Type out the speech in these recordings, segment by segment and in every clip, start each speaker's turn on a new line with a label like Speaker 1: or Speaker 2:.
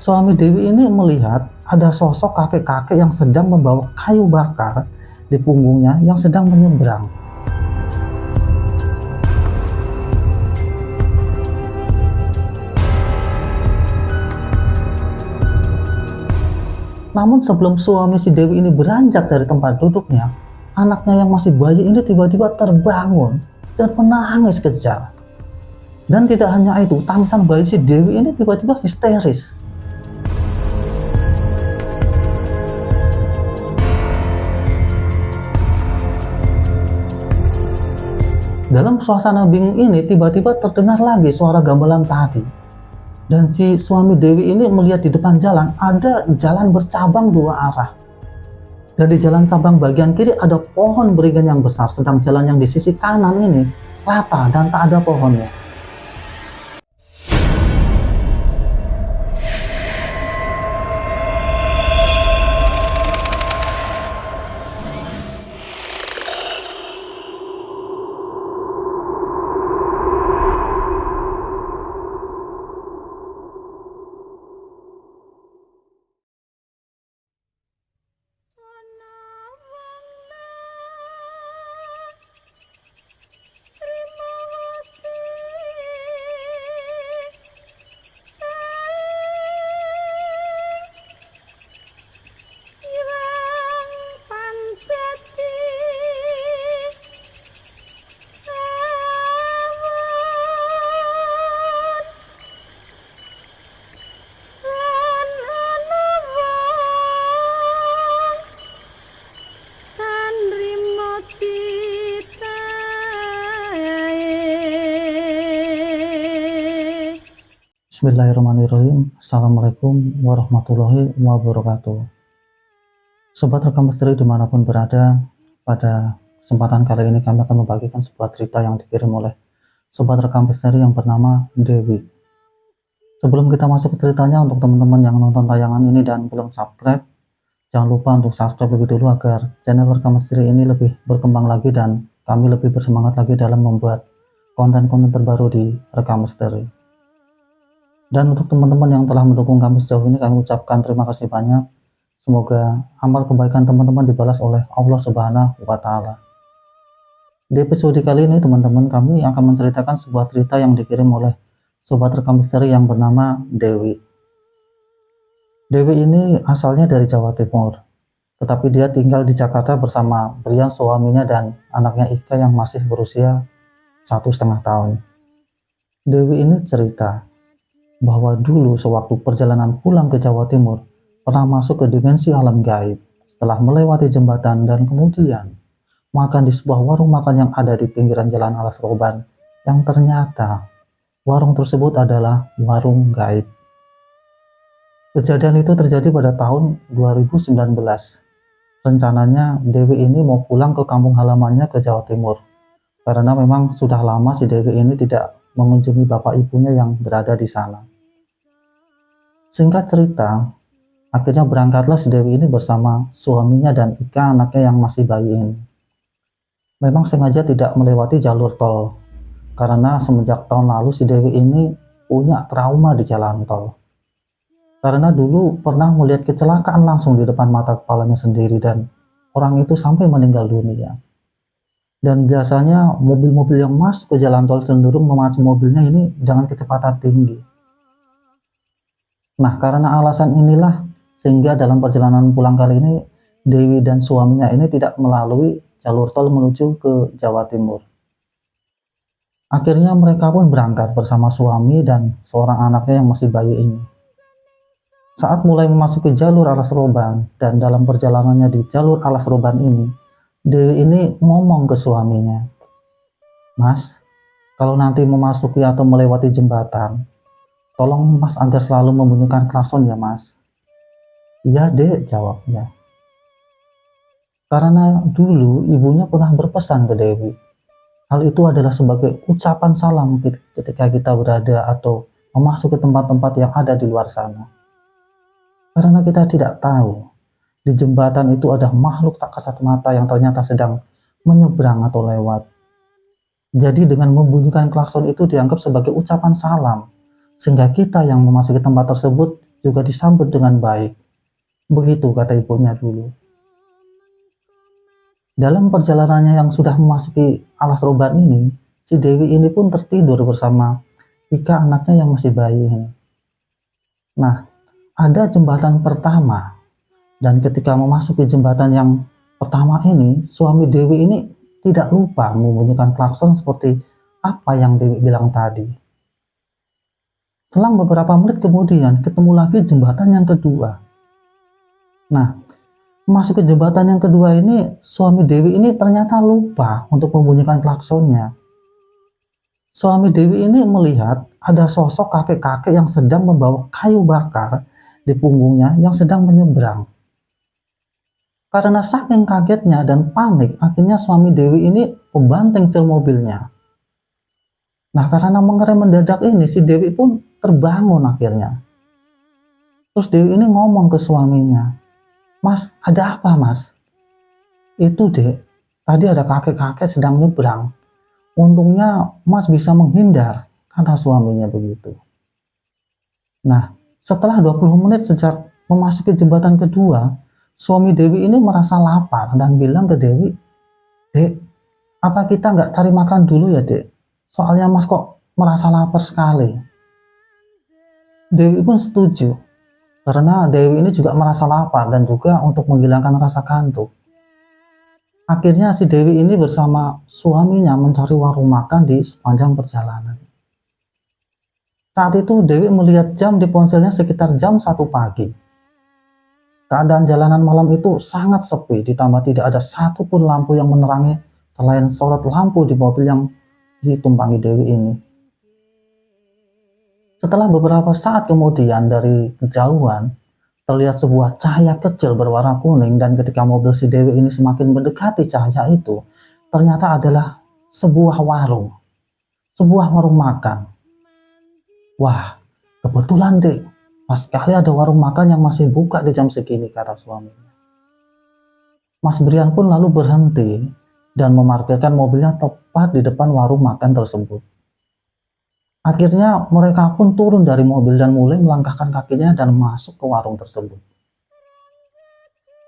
Speaker 1: Suami Dewi ini melihat ada sosok kakek-kakek yang sedang membawa kayu bakar di punggungnya yang sedang menyeberang. Namun sebelum suami si Dewi ini beranjak dari tempat duduknya, anaknya yang masih bayi ini tiba-tiba terbangun dan menangis kejar. Dan tidak hanya itu, tangisan bayi si Dewi ini tiba-tiba histeris. Dalam suasana bingung ini tiba-tiba terdengar lagi suara gamelan tadi. Dan si suami Dewi ini melihat di depan jalan ada jalan bercabang dua arah. Dan di jalan cabang bagian kiri ada pohon beringin yang besar, sedang jalan yang di sisi kanan ini rata dan tak ada pohonnya. Bismillahirrahmanirrahim. Assalamualaikum warahmatullahi wabarakatuh. Sobat Rekam Misteri dimanapun berada, pada kesempatan kali ini kami akan membagikan sebuah cerita yang dikirim oleh Sobat Rekam Misteri yang bernama Dewi. Sebelum kita masuk ke ceritanya, untuk teman-teman yang nonton tayangan ini dan belum subscribe, jangan lupa untuk subscribe lebih dulu agar channel Rekam Misteri ini lebih berkembang lagi dan kami lebih bersemangat lagi dalam membuat konten-konten terbaru di Rekam Misteri. Dan untuk teman-teman yang telah mendukung kami sejauh ini, kami ucapkan terima kasih banyak. Semoga amal kebaikan teman-teman dibalas oleh Allah Subhanahu wa Ta'ala. Di episode kali ini, teman-teman, kami akan menceritakan sebuah cerita yang dikirim oleh Sobat Rekam Misteri yang bernama Dewi. Dewi ini asalnya dari Jawa Timur, tetapi dia tinggal di Jakarta bersama Brian, suaminya, dan anaknya Ika yang masih berusia 1,5 tahun. Dewi ini cerita bahwa dulu sewaktu perjalanan pulang ke Jawa Timur pernah masuk ke dimensi alam gaib setelah melewati jembatan dan kemudian makan di sebuah warung makan yang ada di pinggiran jalan Alas Roban, yang ternyata warung tersebut adalah warung gaib. Kejadian itu terjadi pada tahun 2019. Rencananya Dewi ini mau pulang ke kampung halamannya ke Jawa Timur karena memang sudah lama si Dewi ini tidak mengunjungi bapak ibunya yang berada di sana. Singkat cerita, akhirnya berangkatlah si Dewi ini bersama suaminya dan Ika, anaknya yang masih bayi ini. Memang sengaja tidak melewati jalur tol, karena semenjak tahun lalu si Dewi ini punya trauma di jalan tol. Karena dulu pernah melihat kecelakaan langsung di depan mata kepalanya sendiri dan orang itu sampai meninggal dunia. Dan biasanya mobil-mobil yang masuk ke jalan tol cenderung memacu mobilnya ini dengan kecepatan tinggi. Nah, karena alasan inilah sehingga dalam perjalanan pulang kali ini Dewi dan suaminya ini tidak melalui jalur tol menuju ke Jawa Timur. Akhirnya mereka pun berangkat bersama suami dan seorang anaknya yang masih bayi ini. Saat mulai memasuki jalur Alas Roban dan dalam perjalanannya di jalur Alas Roban ini, Dewi ini ngomong ke suaminya, "Mas, kalau nanti memasuki atau melewati jembatan, tolong Mas agar selalu membunyikan klakson ya Mas." "Iya Dek," jawabnya. Karena dulu ibunya pernah berpesan ke Dewi, hal itu adalah sebagai ucapan salam ketika kita berada atau memasuki tempat-tempat yang ada di luar sana. Karena kita tidak tahu di jembatan itu ada makhluk tak kasat mata yang ternyata sedang menyeberang atau lewat. Jadi dengan membunyikan klakson itu dianggap sebagai ucapan salam, sehingga kita yang memasuki tempat tersebut juga disambut dengan baik. Begitu kata ibunya dulu. Dalam perjalanannya yang sudah memasuki alas roban ini, si Dewi ini pun tertidur bersama Ika, anaknya yang masih bayi ini. Nah, ada jembatan pertama, dan ketika memasuki jembatan yang pertama ini, suami Dewi ini tidak lupa membunyikan klakson seperti apa yang Dewi bilang tadi. Selang beberapa menit kemudian, ketemu lagi jembatan yang kedua. Nah, masuk ke jembatan yang kedua ini, suami Dewi ini ternyata lupa untuk membunyikan klaksonnya. Suami Dewi ini melihat ada sosok kakek-kakek yang sedang membawa kayu bakar di punggungnya yang sedang menyeberang. Karena saking kagetnya dan panik, akhirnya suami Dewi ini membanting setir mobilnya. Nah, karena mengerem mendadak ini, si Dewi pun terbangun akhirnya. Terus Dewi ini ngomong ke suaminya, "Mas, ada apa mas?" "Itu dek, tadi ada kakek-kakek sedang nyebrang. Untungnya mas bisa menghindar," kata suaminya begitu. Nah, setelah 20 menit sejak memasuki jembatan kedua, suami Dewi ini merasa lapar dan bilang ke Dewi, "Dek, apa kita nggak cari makan dulu ya dek? Soalnya mas kok merasa lapar sekali." Dewi pun setuju, karena Dewi ini juga merasa lapar dan juga untuk menghilangkan rasa kantuk. Akhirnya si Dewi ini bersama suaminya mencari warung makan di sepanjang perjalanan. Saat itu Dewi melihat jam di ponselnya sekitar jam 1 pagi. Keadaan jalanan malam itu sangat sepi, ditambah tidak ada satupun lampu yang menerangi selain sorot lampu di mobil yang ditumpangi Dewi ini. Setelah beberapa saat kemudian, dari kejauhan terlihat sebuah cahaya kecil berwarna kuning, dan ketika mobil si Dewi ini semakin mendekati cahaya itu, ternyata adalah sebuah warung makan. "Wah, kebetulan dek, pas sekali ada warung makan yang masih buka di jam segini," kata suaminya. Mas Brian pun lalu berhenti dan memarkirkan mobilnya tepat di depan warung makan tersebut. Akhirnya mereka pun turun dari mobil dan mulai melangkahkan kakinya dan masuk ke warung tersebut.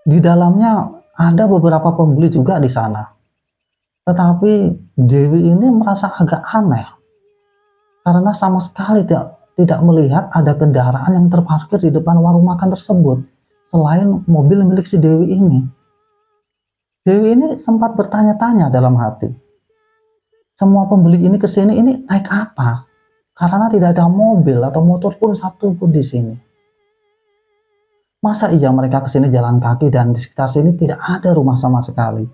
Speaker 1: Di dalamnya ada beberapa pembeli juga di sana. Tetapi Dewi ini merasa agak aneh karena sama sekali tidak melihat ada kendaraan yang terparkir di depan warung makan tersebut selain mobil milik si Dewi ini. Dewi ini sempat bertanya-tanya dalam hati, semua pembeli ini kesini ini naik apa? Karena tidak ada mobil atau motor pun satu pun di sini. Masa iya mereka kesini jalan kaki dan di sekitar sini tidak ada rumah sama sekali?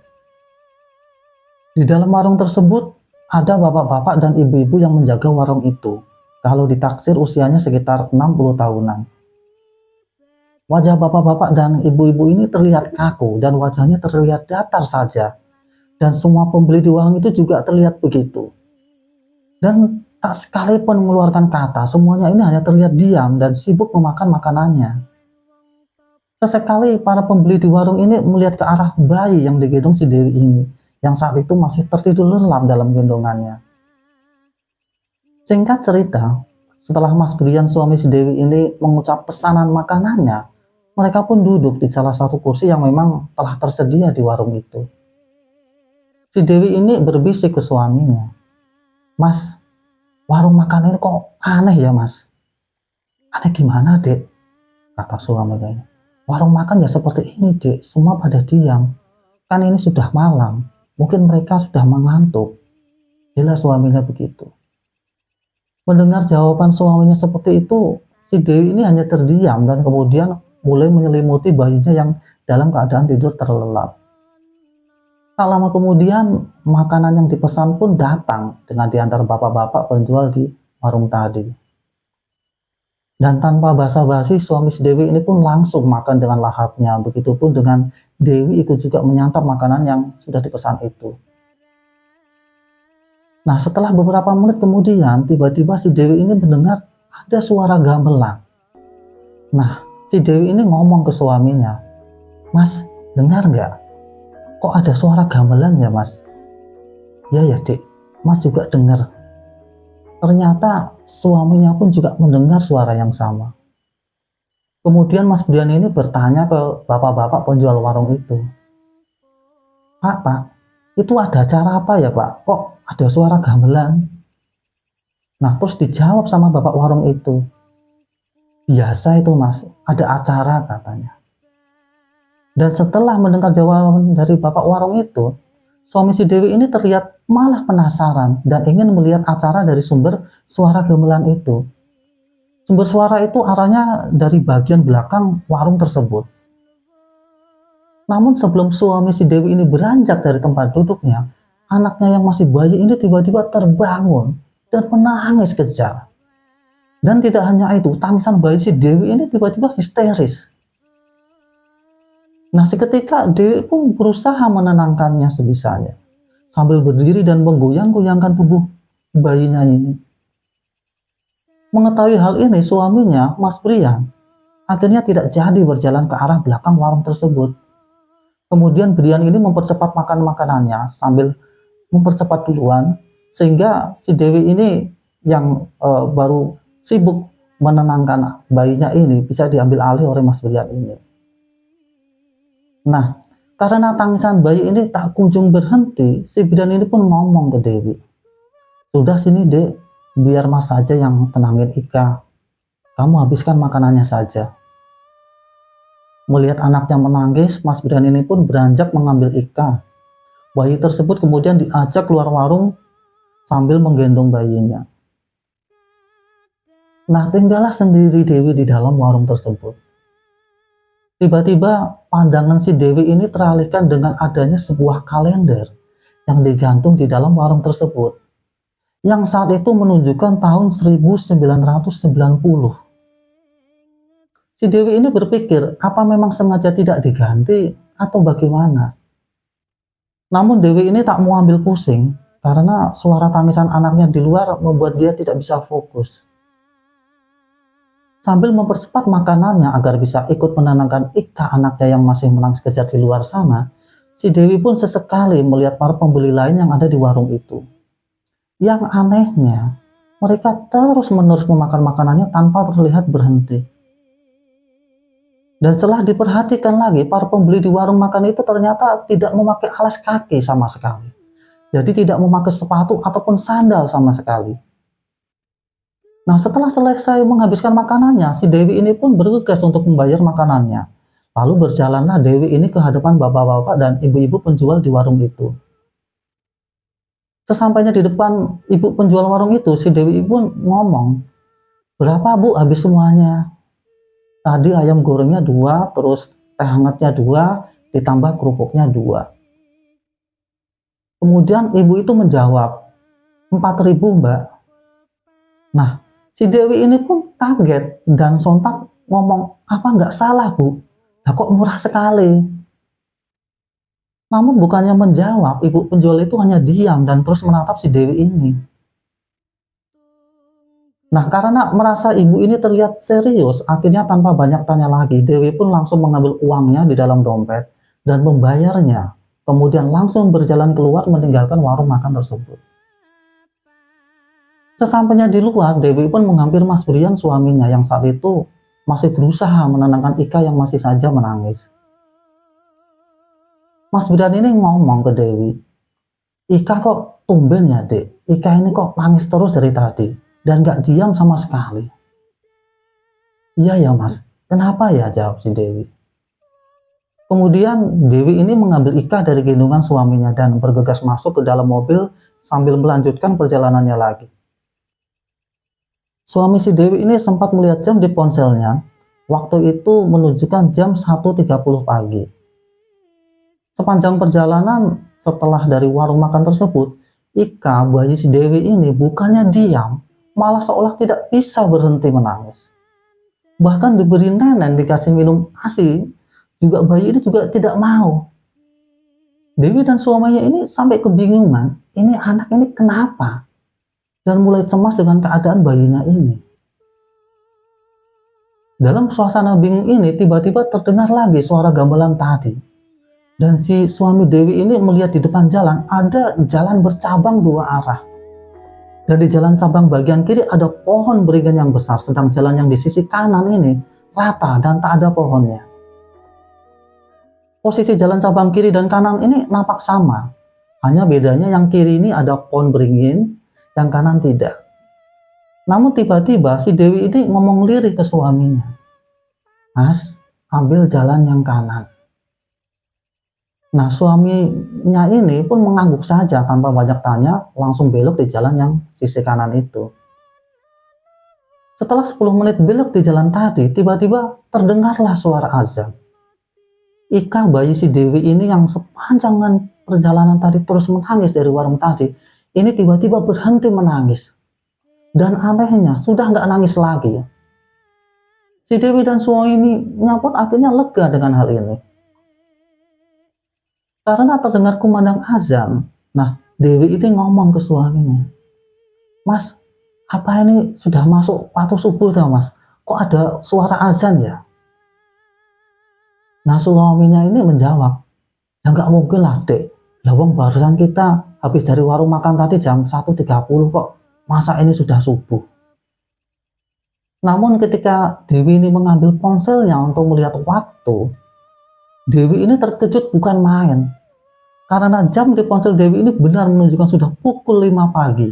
Speaker 1: Di dalam warung tersebut ada bapak-bapak dan ibu-ibu yang menjaga warung itu. Kalau ditaksir usianya sekitar 60 tahunan. Wajah bapak-bapak dan ibu-ibu ini terlihat kaku dan wajahnya terlihat datar saja. Dan semua pembeli di warung itu juga terlihat begitu. Dan tak sekalipun mengeluarkan kata, semuanya ini hanya terlihat diam dan sibuk memakan makanannya. Sesekali para pembeli di warung ini melihat ke arah bayi yang digendong si Dewi ini, yang saat itu masih tertidur lelap dalam gendongannya. Singkat cerita, setelah Mas Brian suami si Dewi ini mengucap pesanan makanannya, mereka pun duduk di salah satu kursi yang memang telah tersedia di warung itu. Si Dewi ini berbisik ke suaminya, "Mas, warung makan ini kok aneh ya mas?" "Aneh gimana dek?" kata suaminya. "Warung makan ya seperti ini dek, semua pada diam. Kan ini sudah malam, mungkin mereka sudah mengantuk," jelas suaminya begitu. Mendengar jawaban suaminya seperti itu, si Dewi ini hanya terdiam dan kemudian mulai menyelimuti bayinya yang dalam keadaan tidur terlelap. Tak lama kemudian, makanan yang dipesan pun datang dengan diantar bapak-bapak penjual di warung tadi. Dan tanpa basa-basi, suami si Dewi ini pun langsung makan dengan lahapnya. Begitupun dengan Dewi ikut juga menyantap makanan yang sudah dipesan itu. Nah, setelah beberapa menit kemudian, tiba-tiba si Dewi ini mendengar ada suara gamelan. Nah, si Dewi ini ngomong ke suaminya, "Mas, dengar nggak? Kok ada suara gamelan ya mas?" "Ya ya dek, mas juga dengar." Ternyata suaminya pun juga mendengar suara yang sama. Kemudian Mas Brian ini bertanya ke bapak-bapak penjual warung itu, Pak, itu ada acara apa ya Pak? Kok ada suara gamelan? Nah, terus dijawab sama bapak warung itu, biasa itu Mas, ada acara katanya. Dan setelah mendengar jawaban dari bapak warung itu, suami si Dewi ini terlihat malah penasaran dan ingin melihat acara dari sumber suara gamelan itu. Sumber suara itu arahnya dari bagian belakang warung tersebut. Namun sebelum suami si Dewi ini beranjak dari tempat duduknya, anaknya yang masih bayi ini tiba-tiba terbangun dan menangis kejar. Dan tidak hanya itu, tangisan bayi si Dewi ini tiba-tiba histeris. Nah, seketika Dewi pun berusaha menenangkannya sebisanya, sambil berdiri dan menggoyang-goyangkan tubuh bayinya ini. Mengetahui hal ini, suaminya, Mas Brian, akhirnya tidak jadi berjalan ke arah belakang warung tersebut. Kemudian Brian ini mempercepat makan makanannya sambil mempercepat duluan, sehingga si Dewi ini yang baru sibuk menenangkan bayinya ini bisa diambil alih oleh Mas Brian ini. Nah, karena tangisan bayi ini tak kunjung berhenti, si bidan ini pun ngomong ke Dewi, "Sudah sini Dek, biar Mas saja yang tenangin Ika. Kamu habiskan makanannya saja." Melihat anaknya menangis, Mas bidan ini pun beranjak mengambil Ika. Bayi tersebut kemudian diajak keluar warung sambil menggendong bayinya. Nah, tinggallah sendiri Dewi di dalam warung tersebut. Tiba-tiba pandangan si Dewi ini teralihkan dengan adanya sebuah kalender yang digantung di dalam warung tersebut, yang saat itu menunjukkan tahun 1990. Si Dewi ini berpikir, apa memang sengaja tidak diganti atau bagaimana? Namun Dewi ini tak mau ambil pusing, karena suara tangisan anaknya di luar membuat dia tidak bisa fokus. Sambil mempercepat makanannya agar bisa ikut menenangkan Ika, anaknya yang masih menangis kejar di luar sana, si Dewi pun sesekali melihat para pembeli lain yang ada di warung itu. Yang anehnya, mereka terus-menerus memakan makanannya tanpa terlihat berhenti. Dan setelah diperhatikan lagi, para pembeli di warung makan itu ternyata tidak memakai alas kaki sama sekali. Jadi tidak memakai sepatu ataupun sandal sama sekali. Nah, setelah selesai menghabiskan makanannya, si Dewi ini pun bergegas untuk membayar makanannya. Lalu berjalanlah Dewi ini ke hadapan bapak-bapak dan ibu-ibu penjual di warung itu. Sesampainya di depan ibu penjual warung itu, si Dewi pun ngomong, "Berapa Bu habis semuanya?" "Tadi ayam gorengnya 2, terus teh hangatnya 2, ditambah kerupuknya 2. Kemudian ibu itu menjawab, 4.000 Mbak. Nah, si Dewi ini pun kaget dan sontak ngomong, "Apa nggak salah Bu? Nah, kok murah sekali?" Namun bukannya menjawab, ibu penjual itu hanya diam dan terus menatap si Dewi ini. Nah, karena merasa ibu ini terlihat serius, akhirnya tanpa banyak tanya lagi, Dewi pun langsung mengambil uangnya di dalam dompet dan membayarnya. Kemudian langsung berjalan keluar meninggalkan warung makan tersebut. Sesampainya di luar, Dewi pun menghampiri Mas Brian, suaminya yang saat itu masih berusaha menenangkan Ika yang masih saja menangis. Mas Brian ini ngomong ke Dewi, "Ika kok tumben ya Dek, Ika ini kok nangis terus dari tadi dan gak diam sama sekali." "Iya ya Mas, kenapa ya?" jawab si Dewi. Kemudian Dewi ini mengambil Ika dari gendongan suaminya dan bergegas masuk ke dalam mobil sambil melanjutkan perjalanannya lagi. Suami si Dewi ini sempat melihat jam di ponselnya, waktu itu menunjukkan jam 1.30 pagi. Sepanjang perjalanan setelah dari warung makan tersebut, Ika, bayi si Dewi ini bukannya diam, malah seolah tidak bisa berhenti menangis. Bahkan diberi nenen, dikasih minum ASI, juga bayi ini juga tidak mau. Dewi dan suaminya ini sampai kebingungan, ini anak ini kenapa? Dan mulai cemas dengan keadaan bayinya ini. Dalam suasana bingung ini, tiba-tiba terdengar lagi suara gamelan tadi. Dan si suami Dewi ini melihat di depan jalan ada jalan bercabang 2 arah. Dan di jalan cabang bagian kiri ada pohon beringin yang besar, sedang jalan yang di sisi kanan ini rata dan tak ada pohonnya. Posisi jalan cabang kiri dan kanan ini nampak sama, hanya bedanya yang kiri ini ada pohon beringin, yang kanan tidak. Namun tiba-tiba si Dewi ini ngomong lirih ke suaminya, "Mas, ambil jalan yang kanan." Nah, suaminya ini pun mengangguk saja tanpa banyak tanya, langsung belok di jalan yang sisi kanan itu. Setelah 10 menit belok di jalan tadi, tiba-tiba terdengarlah suara azan. Ika, bayi si Dewi ini yang sepanjang perjalanan tadi terus menangis dari warung tadi, ini tiba-tiba berhenti menangis. Dan anehnya, sudah nggak nangis lagi. Si Dewi dan suaminya pun akhirnya lega dengan hal ini. Karena terdengar kumandang azan, nah Dewi ini ngomong ke suaminya, "Mas, apa ini sudah masuk waktu subuh tau mas? Kok ada suara azan ya?" Nah suaminya ini menjawab, "Ya nggak mungkin lah dek, lawang barusan kita habis dari warung makan tadi jam 1.30 kok, masa ini sudah subuh?" Namun ketika Dewi ini mengambil ponselnya untuk melihat waktu, Dewi ini terkejut bukan main. Karena jam di ponsel Dewi ini benar menunjukkan sudah pukul 5 pagi.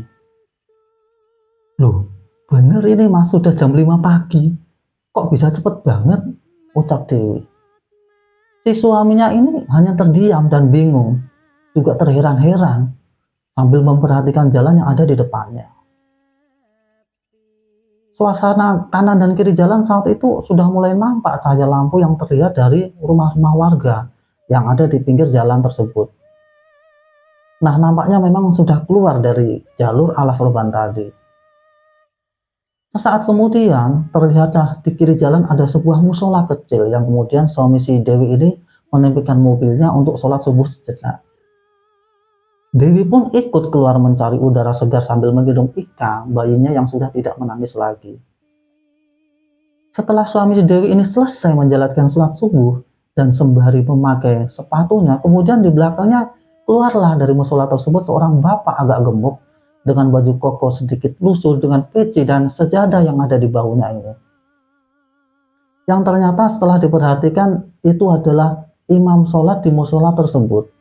Speaker 1: "Loh, bener ini mas, sudah jam 5 pagi. Kok bisa cepet banget?" ucap Dewi. Si suaminya ini hanya terdiam dan bingung, juga terheran-heran, sambil memperhatikan jalan yang ada di depannya. Suasana kanan dan kiri jalan saat itu sudah mulai nampak cahaya lampu yang terlihat dari rumah-rumah warga yang ada di pinggir jalan tersebut. Nah, nampaknya memang sudah keluar dari jalur alas roban tadi. Sesaat kemudian, terlihatlah di kiri jalan ada sebuah musola kecil yang kemudian suami si Dewi ini menempatkan mobilnya untuk sholat subuh sejenak. Dewi pun ikut keluar mencari udara segar sambil menggendong Ika, bayinya yang sudah tidak menangis lagi. Setelah suami Dewi ini selesai menjalankan sholat subuh dan sembari memakai sepatunya, kemudian di belakangnya keluarlah dari musola tersebut seorang bapak agak gemuk dengan baju koko sedikit lusuh dengan peci dan sejadah yang ada di bahunya ini. Yang ternyata setelah diperhatikan itu adalah imam sholat di musola tersebut.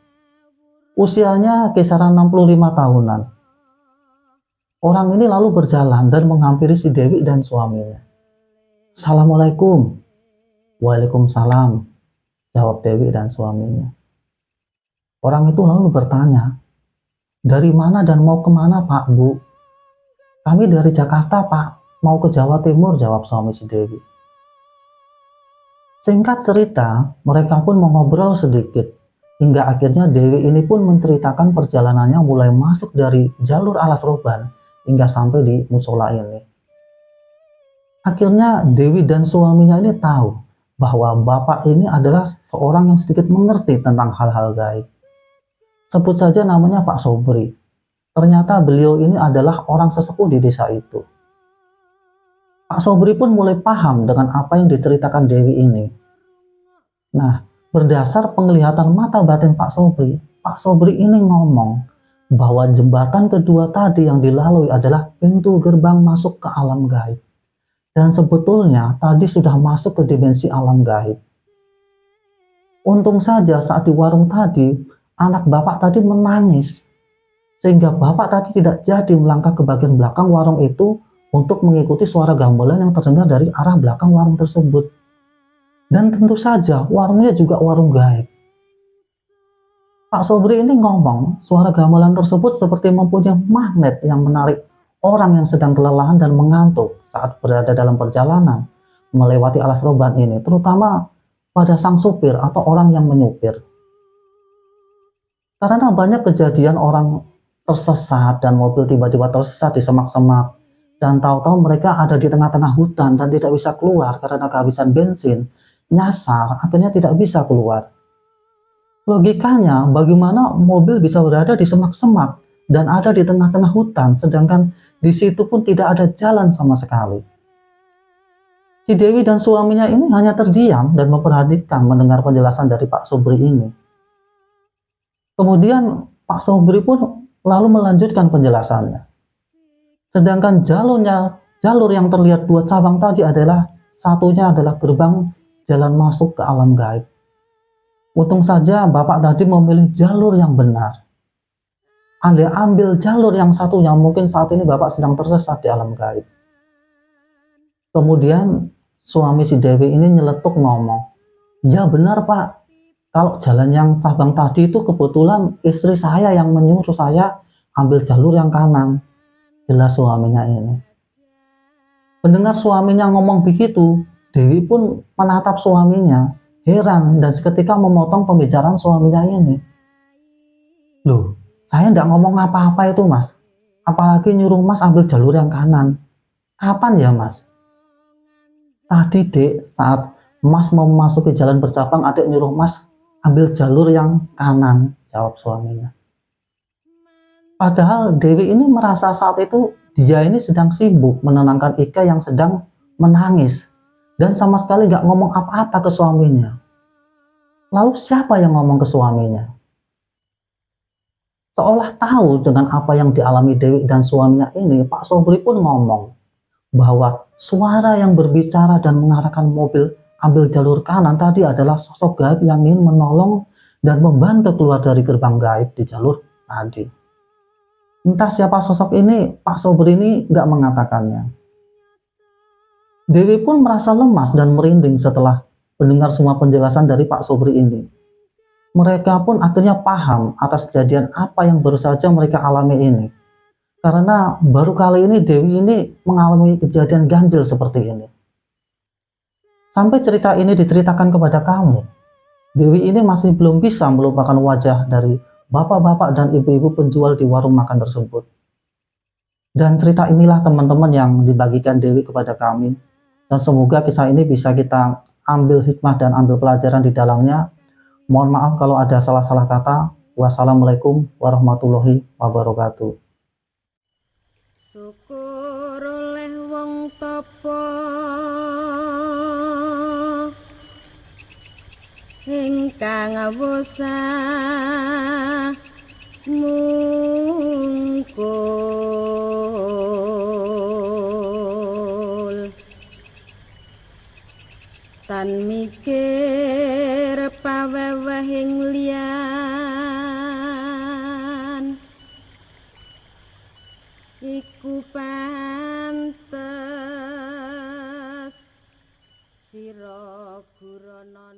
Speaker 1: Usianya kisaran 65 tahunan. Orang ini lalu berjalan dan menghampiri si Dewi dan suaminya. "Assalamualaikum." "Waalaikumsalam," jawab Dewi dan suaminya. Orang itu lalu bertanya, "Dari mana dan mau kemana Pak, Bu?" "Kami dari Jakarta Pak, mau ke Jawa Timur," jawab suami si Dewi. Singkat cerita, mereka pun mengobrol sedikit. Hingga akhirnya Dewi ini pun menceritakan perjalanannya mulai masuk dari jalur alas roban hingga sampai di musola ini. Akhirnya Dewi dan suaminya ini tahu bahwa bapak ini adalah seorang yang sedikit mengerti tentang hal-hal gaib. Sebut saja namanya Pak Sobri. Ternyata beliau ini adalah orang sesepuh di desa itu. Pak Sobri pun mulai paham dengan apa yang diceritakan Dewi ini. Nah, berdasar penglihatan mata batin Pak Sobri ini ngomong bahwa jembatan kedua tadi yang dilalui adalah pintu gerbang masuk ke alam gaib. Dan sebetulnya tadi sudah masuk ke dimensi alam gaib. Untung saja saat di warung tadi, anak bapak tadi menangis. Sehingga bapak tadi tidak jadi melangkah ke bagian belakang warung itu untuk mengikuti suara gamelan yang terdengar dari arah belakang warung tersebut. Dan tentu saja warungnya juga warung gaib. Pak Sobri ini ngomong suara gamelan tersebut seperti mempunyai magnet yang menarik orang yang sedang kelelahan dan mengantuk saat berada dalam perjalanan melewati alas roban ini, terutama pada sang supir atau orang yang menyupir. Karena banyak kejadian orang tersesat dan mobil tiba-tiba tersesat di semak-semak, dan tahu-tahu mereka ada di tengah-tengah hutan dan tidak bisa keluar karena kehabisan bensin, nyasar, akhirnya tidak bisa keluar. Logikanya, bagaimana mobil bisa berada di semak-semak dan ada di tengah-tengah hutan, sedangkan di situ pun tidak ada jalan sama sekali. Si Dewi dan suaminya ini hanya terdiam dan memperhatikan mendengar penjelasan dari Pak Sobri ini. Kemudian Pak Sobri pun lalu melanjutkan penjelasannya. Sedangkan jalur yang terlihat dua cabang tadi adalah satunya adalah gerbang jalan masuk ke alam gaib. Untung saja Bapak tadi memilih jalur yang benar. Anda ambil jalur yang satunya, mungkin saat ini Bapak sedang tersesat di alam gaib. Kemudian suami si Dewi ini nyeletuk ngomong, "Ya benar Pak, kalau jalan yang cabang tadi itu kebetulan istri saya yang menyuruh saya ambil jalur yang kanan." Jelas suaminya ini. Mendengar suaminya ngomong begitu, Dewi pun menatap suaminya, heran dan seketika memotong pembicaraan suaminya ini. "Loh, saya nggak ngomong apa-apa itu Mas. Apalagi nyuruh Mas ambil jalur yang kanan. Kapan ya Mas?" "Tadi Dek, saat Mas mau memasuki jalan bercabang, Adek nyuruh Mas ambil jalur yang kanan," jawab suaminya. Padahal Dewi ini merasa saat itu dia ini sedang sibuk menenangkan Ika yang sedang menangis dan sama sekali nggak ngomong apa-apa ke suaminya. Lalu siapa yang ngomong ke suaminya? Seolah tahu dengan apa yang dialami Dewi dan suaminya ini, Pak Sobri pun ngomong bahwa suara yang berbicara dan mengarahkan mobil ambil jalur kanan tadi adalah sosok gaib yang ingin menolong dan membantu keluar dari gerbang gaib di jalur tadi. Entah siapa sosok ini, Pak Sobri ini nggak mengatakannya. Dewi pun merasa lemas dan merinding setelah mendengar semua penjelasan dari Pak Sobri ini. Mereka pun akhirnya paham atas kejadian apa yang baru saja mereka alami ini. Karena baru kali ini Dewi ini mengalami kejadian ganjil seperti ini. Sampai cerita ini diceritakan kepada kami, Dewi ini masih belum bisa melupakan wajah dari bapak-bapak dan ibu-ibu penjual di warung makan tersebut. Dan cerita inilah teman-teman yang dibagikan Dewi kepada kami. Dan semoga kisah ini bisa kita ambil hikmah dan ambil pelajaran di dalamnya. Mohon maaf kalau ada salah-salah kata. Wassalamualaikum warahmatullahi wabarakatuh.
Speaker 2: Syukur oleh wong tapa ingkang awasa mungkul tan mikir pawewehing liyan iku pantes sira gurana